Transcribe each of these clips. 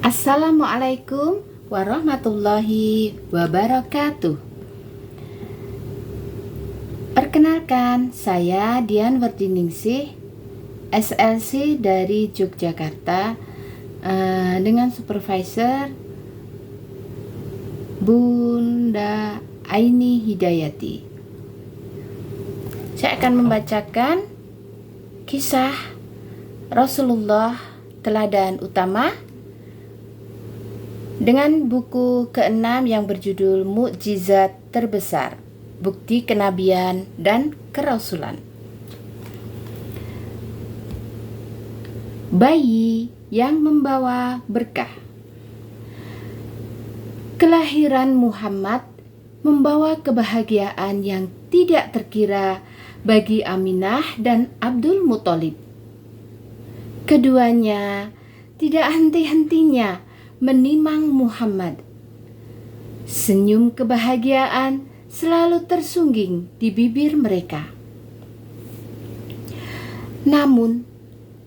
Assalamualaikum warahmatullahi wabarakatuh. Perkenalkan, saya Dian Werdiningsih, SLC dari Yogyakarta, dengan supervisor Bunda Aini Hidayati. Saya akan membacakan kisah Rasulullah Teladan Utama dengan buku ke-6 yang berjudul Mukjizat Terbesar, Bukti Kenabian dan Kerasulan. Bayi yang membawa berkah. Kelahiran Muhammad membawa kebahagiaan yang tidak terkira bagi Aminah dan Abdul Muthalib. Keduanya tidak henti-hentinya menimang Muhammad. Senyum kebahagiaan selalu tersungging di bibir mereka. Namun,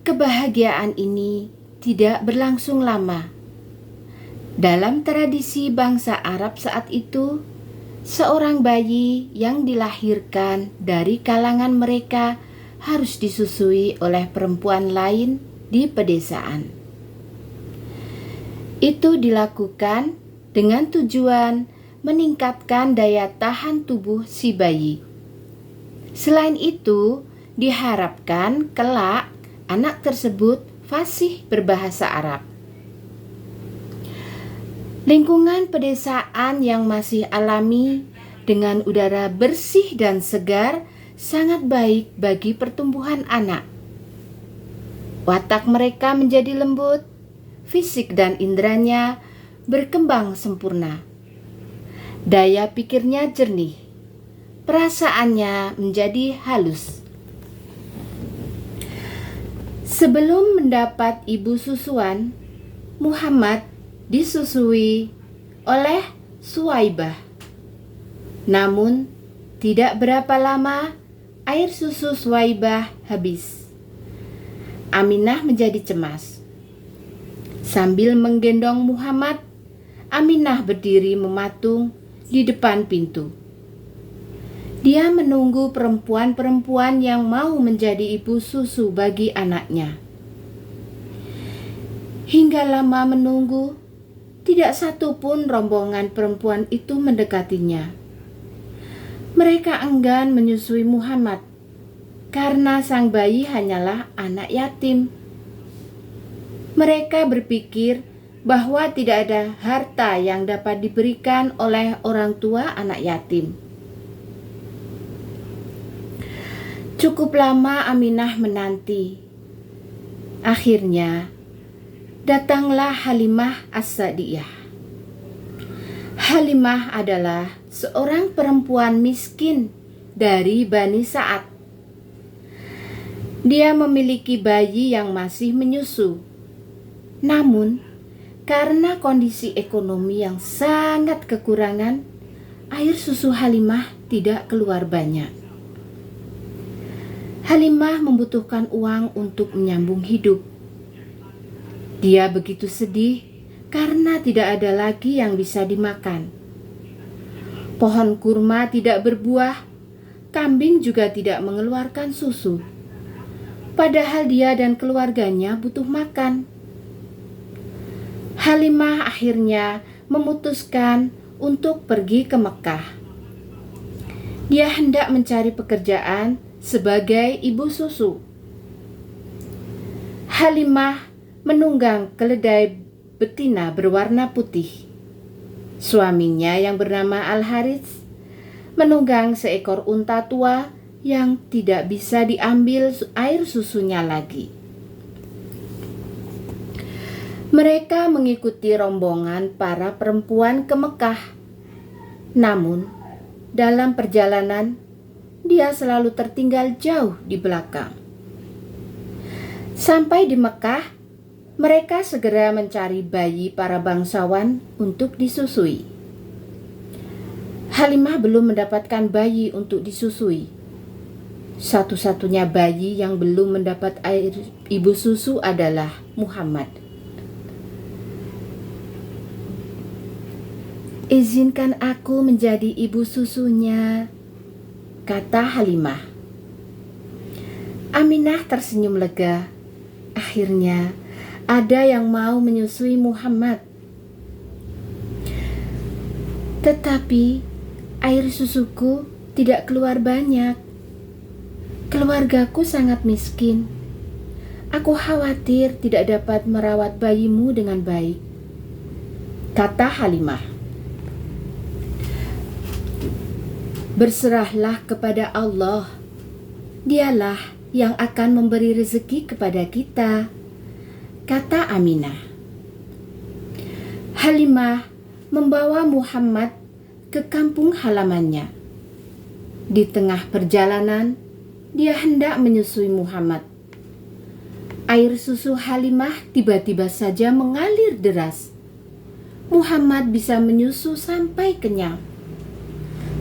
kebahagiaan ini tidak berlangsung lama. Dalam tradisi bangsa Arab saat itu, seorang bayi yang dilahirkan dari kalangan mereka harus disusui oleh perempuan lain di pedesaan. Itu dilakukan dengan tujuan meningkatkan daya tahan tubuh si bayi. Selain itu, diharapkan kelak anak tersebut fasih berbahasa Arab. Lingkungan pedesaan yang masih alami dengan udara bersih dan segar sangat baik bagi pertumbuhan anak. Watak mereka menjadi lembut, fisik dan inderanya berkembang sempurna. Daya pikirnya jernih, perasaannya menjadi halus. Sebelum mendapat ibu susuan, Muhammad disusui oleh Suwaibah. Namun, tidak berapa lama air susu Suwaibah habis. Aminah menjadi cemas. Sambil menggendong Muhammad, Aminah berdiri mematung di depan pintu. Dia menunggu perempuan-perempuan yang mau menjadi ibu susu bagi anaknya. Hingga lama menunggu, tidak satu pun rombongan perempuan itu mendekatinya. Mereka enggan menyusui Muhammad karena sang bayi hanyalah anak yatim. Mereka berpikir bahwa tidak ada harta yang dapat diberikan oleh orang tua anak yatim. Cukup lama Aminah menanti. Akhirnya, datanglah Halimah As-Sa'diyah. Halimah adalah seorang perempuan miskin dari Bani Sa'ad. Dia memiliki bayi yang masih menyusu. Namun, karena kondisi ekonomi yang sangat kekurangan, air susu Halimah tidak keluar banyak. Halimah membutuhkan uang untuk menyambung hidup. Dia begitu sedih karena tidak ada lagi yang bisa dimakan. Pohon kurma tidak berbuah, kambing juga tidak mengeluarkan susu. Padahal dia dan keluarganya butuh makan. Halimah akhirnya memutuskan untuk pergi ke Mekah. Dia hendak mencari pekerjaan sebagai ibu susu. Halimah menunggang keledai betina berwarna putih. Suaminya yang bernama Al-Harits menunggang seekor unta tua yang tidak bisa diambil air susunya lagi. Mereka mengikuti rombongan para perempuan ke Mekah. Namun, dalam perjalanan, dia selalu tertinggal jauh di belakang. Sampai di Mekah, mereka segera mencari bayi para bangsawan untuk disusui. Halimah belum mendapatkan bayi untuk disusui. Satu-satunya bayi yang belum mendapat air ibu susu adalah Muhammad. "Izinkan aku menjadi ibu susunya," kata Halimah. Aminah tersenyum lega. Akhirnya ada yang mau menyusui Muhammad. Tetapi air susuku tidak keluar banyak. Keluargaku sangat miskin. Aku khawatir tidak dapat merawat bayimu dengan baik, kata Halimah. Berserahlah kepada Allah. Dialah yang akan memberi rezeki kepada kita, kata Aminah. Halimah membawa Muhammad ke kampung halamannya. Di tengah perjalanan, dia hendak menyusui Muhammad. Air susu Halimah tiba-tiba saja mengalir deras. Muhammad bisa menyusu sampai kenyang.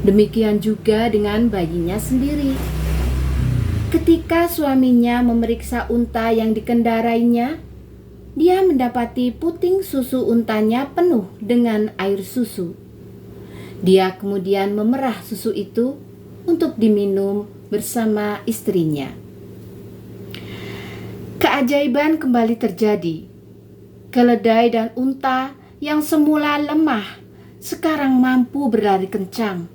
Demikian juga dengan bayinya sendiri. Ketika suaminya memeriksa unta yang dikendarainya, dia mendapati puting susu untanya penuh dengan air susu. Dia kemudian memerah susu itu untuk diminum bersama istrinya. Keajaiban kembali terjadi. Keledai dan unta yang semula lemah sekarang mampu berlari kencang.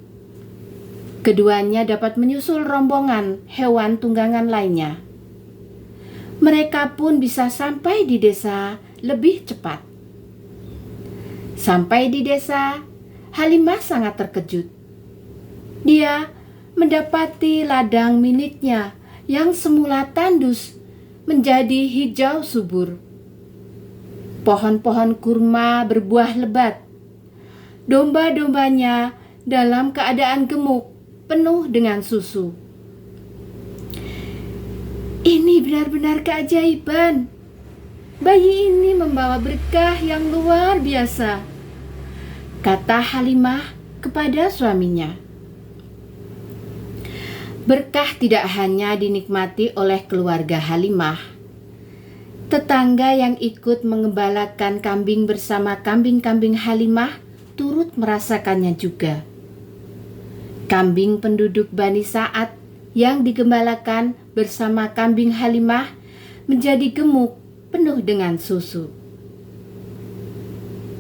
Keduanya dapat menyusul rombongan hewan tunggangan lainnya. Mereka pun bisa sampai di desa lebih cepat. Sampai di desa, Halimah sangat terkejut. Dia mendapati ladang miliknya yang semula tandus menjadi hijau subur. Pohon-pohon kurma berbuah lebat. Domba-dombanya dalam keadaan gemuk, penuh dengan susu. Ini benar-benar keajaiban. Bayi ini membawa berkah yang luar biasa, kata Halimah kepada suaminya. Berkah tidak hanya dinikmati oleh keluarga Halimah. Tetangga yang ikut mengembalakan kambing bersama kambing-kambing Halimah turut merasakannya juga. Kambing penduduk Bani Sa'ad yang digembalakan bersama kambing Halimah menjadi gemuk, penuh dengan susu.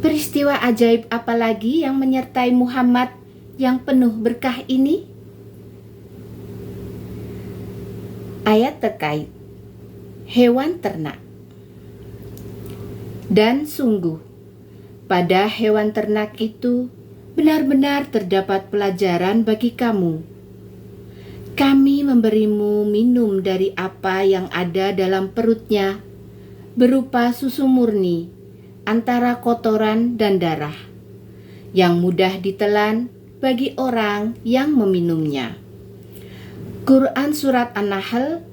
Peristiwa ajaib apa lagi yang menyertai Muhammad yang penuh berkah ini? Ayat terkait hewan ternak. Dan sungguh, pada hewan ternak itu benar-benar terdapat pelajaran bagi kamu. Kami memberimu minum dari apa yang ada dalam perutnya, berupa susu murni antara kotoran dan darah, yang mudah ditelan bagi orang yang meminumnya. Quran Surat An-Nahl,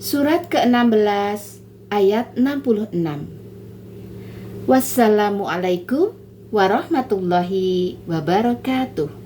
surat ke-16, ayat 66. Wassalamualaikum warahmatullahi wabarakatuh.